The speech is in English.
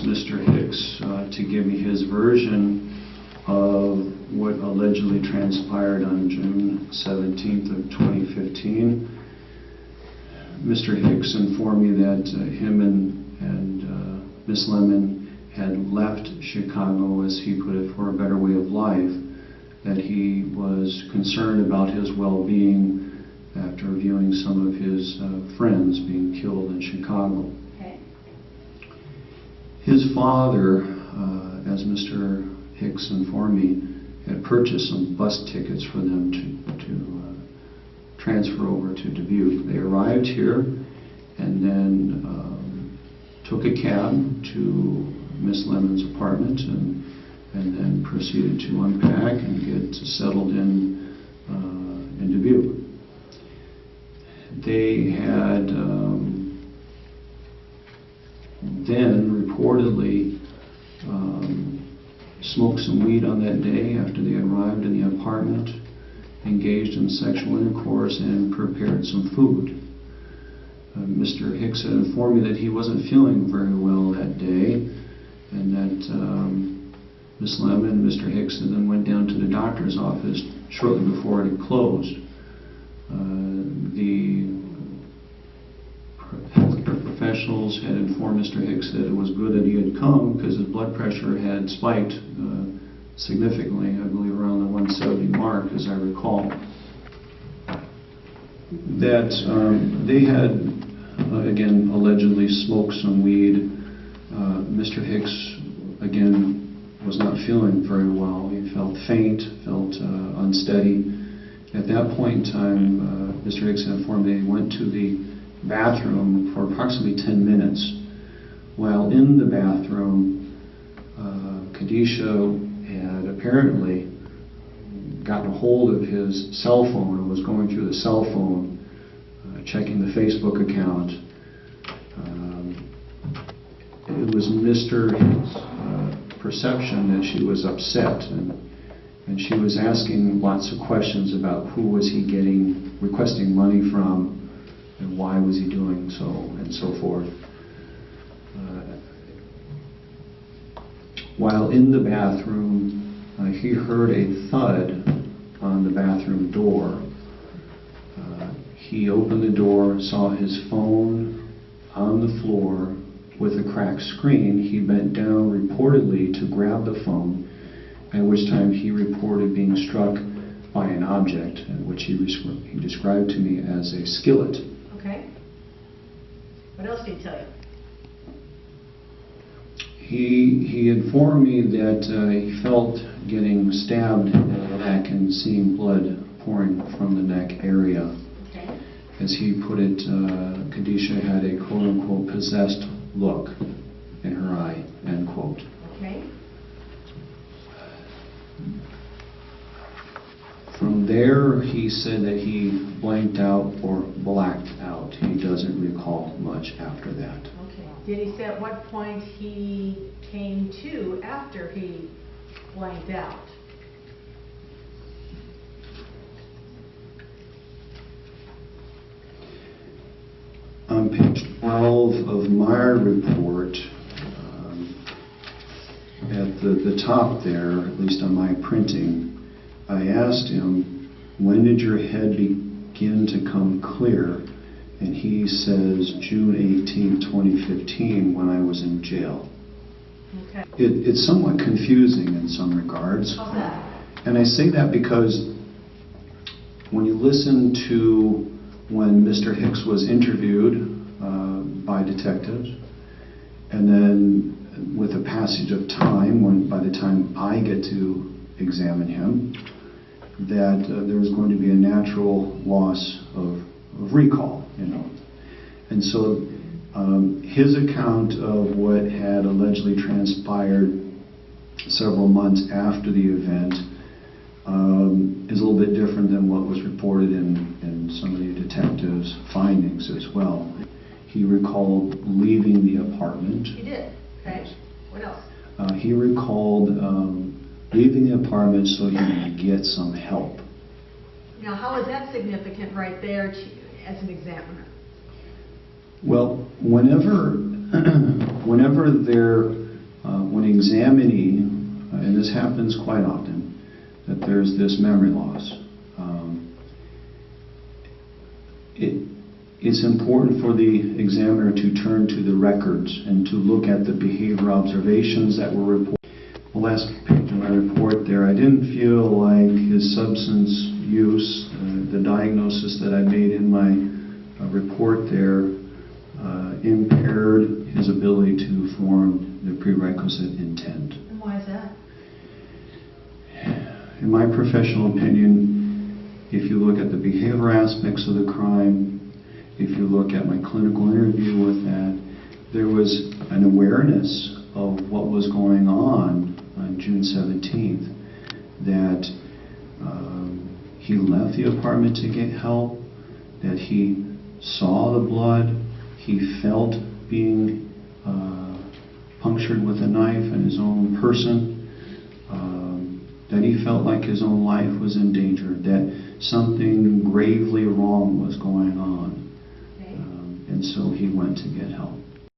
Mr. Hicks to give me his version of what allegedly transpired on June 17th of 2015. Mr. Hicks informed me that him and Miss Lemon had left Chicago, as he put it, for a better way of life, that he was concerned about his well-being after viewing some of his friends being killed in Chicago. Okay. His father, as Mr. Hicks informed me, had purchased some bus tickets for them to transfer over to Dubuque. They arrived here and then took a cab to Miss Lemon's apartment and then proceeded to unpack and get settled in Dubuque. They had then reportedly smoked some weed on that day after they arrived in the apartment, engaged in sexual intercourse, and prepared some food. Mr. Hicks had informed me that he wasn't feeling very well that day, and that Miss Lemon and Mr. Hicks then went down to the doctor's office shortly before it had closed. The healthcare professionals had informed Mr. Hicks that it was good that he had come because his blood pressure had spiked significantly, I believe around the 170 mark, as I recall. That they had, again, allegedly smoked some weed. Mr. Hicks, again, was not feeling very well. He felt faint, felt unsteady. At that point in time, Mr. Hicks informed me he went to the bathroom for approximately 10 minutes. While in the bathroom, Kadisha had apparently gotten a hold of his cell phone and was going through the cell phone, checking the Facebook account. It was Mr. Hicks' perception that she was upset, and she was asking lots of questions about who was he requesting money from, and why was he doing so, and so forth. While in the bathroom, he heard a thud on the bathroom door. He opened the door, saw his phone on the floor with a cracked screen. He bent down reportedly to grab the phone, at which time he reported being struck by an object, which he described to me as a skillet. Okay. What else did he tell you? He informed me that he felt getting stabbed in the neck and seeing blood pouring from the neck area. Okay. As he put it, Kadisha had a quote-unquote possessed look in her eye, end quote. Okay. From there, he said that he blanked out or blacked out. He doesn't recall much after that. Okay. Did he say at what point he came to after he blanked out? On page 12 of my report, at the top there, at least on my printing, I asked him, when did your head begin to come clear? And he says, June 18, 2015, when I was in jail. Okay. It's somewhat confusing in some regards. How's that? And I say that because when you listen to when Mr. Hicks was interviewed by detectives, and then with the passage of time, by the time I get to examine him, that there was going to be a natural loss of recall, you know. And so his account of what had allegedly transpired several months after the event is a little bit different than what was reported in some of the detectives' findings as well. He recalled leaving the apartment. He did? Okay. What else? He recalled leaving the apartment so he could get some help. Now, how is that significant right there as an examiner? Well, whenever there when examining, and this happens quite often, that there's this memory loss. It's important for the examiner to turn to the records and to look at the behavior observations that were reported. The last page of my report there, I didn't feel like his substance use, the diagnosis that I made in my report there, impaired his ability to form the prerequisite intent. And why is that? In my professional opinion, if you look at the behavior aspects of the crime, if you look at my clinical interview with that, there was an awareness of what was going on June 17th, that he left the apartment to get help, that he saw the blood, he felt being punctured with a knife in his own person, that he felt like his own life was in danger, that something gravely wrong was going on. And so he went to get help.